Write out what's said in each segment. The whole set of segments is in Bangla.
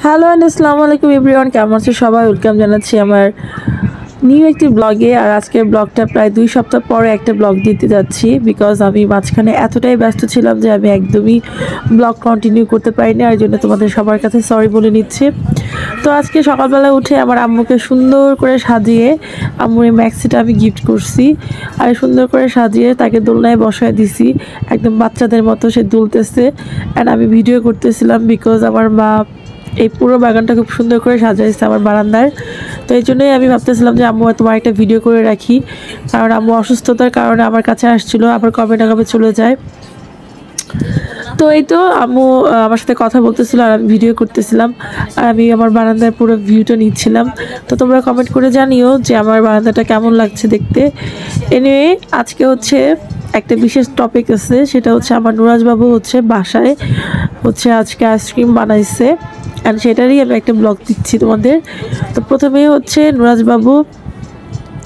হ্যালো এন্ড আসসালামু আলাইকুম এভরিওয়ান, কেমন আছো সবাই? ওয়েলকাম জানাচ্ছি আমার নিউ একটি ব্লগে। আর আজকের ব্লগটা প্রায় 2 সপ্তাহ পরে একটা ব্লগ দিতে যাচ্ছি, বিকজ আমি মাঝখানে এতটাই ব্যস্ত ছিলাম যে আমি একদমই ব্লগ কন্টিনিউ করতে পারিনি। আর জন্য তোমাদের সবার কাছে সরি বলে নিচ্ছি। তো আজকে সকালবেলা উঠে আমার আম্মুকে সুন্দর করে সাজিয়ে, আম্মুর এই ম্যাক্সিটা আমি গিফট করছি, আর সুন্দর করে সাজিয়ে তাকে দোলনায় বসায় দিছি, একদম বাচ্চাদের মতো সে দুলতেছে। অ্যান্ড আমি ভিডিও করতেছিলাম বিকজ আমার মা এই পুরো বাগানটা খুব সুন্দর করে সাজাইছে আমার বারান্দার। তো এই জন্যই আমি ভাবতেছিলাম যে আম্মু তোমার একটা ভিডিও করে রাখি, কারণ আম্মু অসুস্থতার কারণে আমার কাছে আসছিলো, আবার কবে না কবে চলে যায়। তো এই তো আম্মু আমার সাথে কথা বলতেছিল আর আমি ভিডিও করতেছিলাম, আর আমি আমার বারান্দার পুরো ভিউটা নিচ্ছিলাম। তো তোমরা কমেন্ট করে জানিও যে আমার বারান্দাটা কেমন লাগছে দেখতে। এনিওয়ে আজকে হচ্ছে একটা বিশেষ টপিক আছে, সেটা হচ্ছে আমার নুরাজ বাবু হচ্ছে বাসায় হচ্ছে আজকে আইসক্রিম বানাইছে, আর সেটারই আমি একটা ব্লগ দিচ্ছি তোমাদের। তো প্রথমেই হচ্ছে নুরাজ বাবু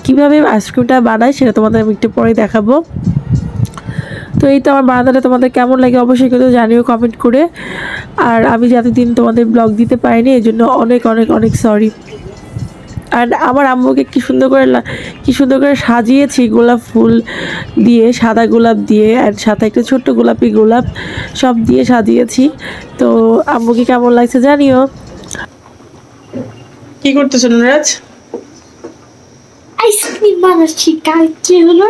কীভাবে আইসক্রিমটা বানায় সেটা তোমাদের আমি একটু পরে দেখাবো। তো এই তো আমার বারান্দাটা তোমাদের কেমন লাগে অবশ্যই কিন্তু জানিও কমেন্ট করে। আর আমি যতদিন তোমাদের ব্লগ দিতে পারিনি এই জন্য অনেক অনেক অনেক সরি। আর আমার আম্মুকে কি সুন্দর করে সাজিয়েছি গোলাপ ফুল দিয়ে, সাদা গোলাপ দিয়ে, আর সাথে একটা ছোট্ট গোলাপি গোলাপ সব দিয়ে সাজিয়েছি। তো আম্মুকে কেমন লাগছে জানিও। কি করতেছ নুরাজ? আইসক্রিম বানাচ্ছি, কালকে হলো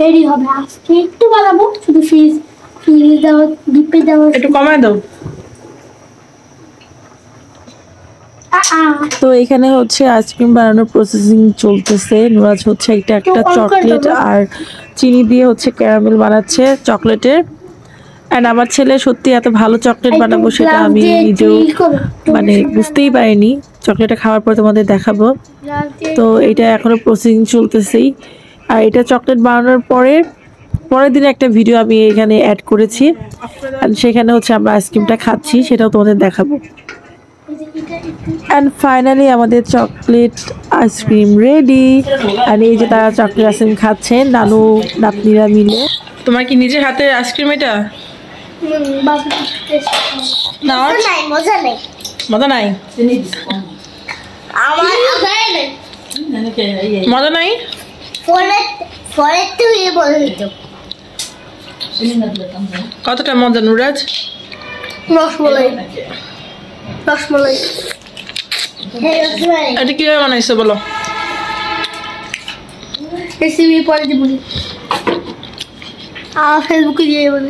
রেডি হবে, আজকে একটু বানাবো, শুধু ফ্রিজে দাও, ডিপে দাও, একটু কমায় দাও। তো এখানে হচ্ছে আইসক্রিম বানানোর প্রসেসিং চলতেছে। নুরাজ হচ্ছে একটা চকলেট আর চিনি দিয়ে হচ্ছে ক্যারামেল বানাচ্ছে চকলেটের। অ্যান্ড আমার ছেলে সত্যি এত ভালো চকলেট বানাবো সেটা আমি নিজেও মানে বুঝতেই পারিনি। চকলেটটা খাওয়ার পর তোমাদের দেখাবো। তো এটা এখনো প্রসেসিং চলতেছেই। আর এটা চকলেট বানানোর পরের দিনে একটা ভিডিও আমি এখানে অ্যাড করেছি, অ্যান্ড সেখানে হচ্ছে আমরা আইসক্রিমটা খাচ্ছি, সেটাও তোমাদের দেখাবো। অ্যান্ড ফাইনালি আমাদের চকলেট আইসক্রিম রেডি। আর এই যে তারা চকলেট আইসক্রিম খাচ্ছে নানু নাতনিরা মিলে। তোমার কি নিজের হাতের আইসক্রিম এটা? মজা নাই? মজা নাই? কতটা মজা নুরাজ? রসমালাই এটা কিভাবে বানাইছো বলো? রেসিপি পরে দিব, আর ফেসবুকে দিয়ে বলে।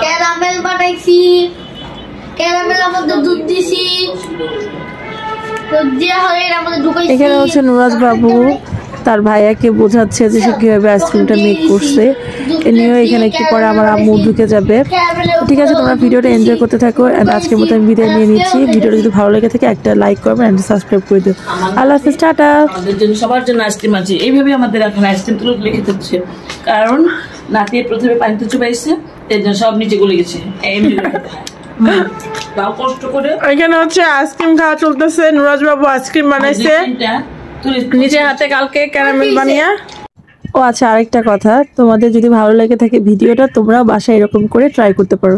ক্যারামেল বানাইছি, ক্যারামেলের মধ্যে দুধ দিছি, দুধ দেওয়া হয়ে এর মধ্যে ঢুকাইছি। এখানে হচ্ছে নুরাজ বাবু তার ভাইয়াকে বোঝাচ্ছে যে সে কীভাবে আইসক্রিমটা মেক করছে। এ নিয়েও এখানে একটু পরে আমার আম্মু ঢুকে যাবে। ঠিক আছে, তোমরা ভিডিওটা এনজয় করতে থাকো। অ্যান্ড আজকের মতো আমি বিদায় নিয়ে নিচ্ছি। ভিডিওটা যদি ভালো লেগে থাকে একটা লাইক করবে অ্যান্ড সাবস্ক্রাইব করে দিও। আল্লাহ হাফেজ, টাটা। আমাদের জন্য সবার জন্য আইসক্রিম আছে। এইভাবে আমাদের এখন আইসক্রিম তুলে লিখে হচ্ছে, কারণ নাতি প্রথমে পানিতে চুবাইছে, এর জন্য সব নিচে গলে গেছে। কষ্ট করে এখানে হচ্ছে আইসক্রিম খাওয়া চলতেছে। নুরাজ বাবু আইসক্রিম বানাইছে নিজের হাতে কালকে ক্যারামেল বানিয়ে। ও আচ্ছা, আরেকটা কথা, তোমাদের যদি ভালো লেগে থাকে ভিডিওটা তোমরাও বাসায় এরকম করে ট্রাই করতে পারো।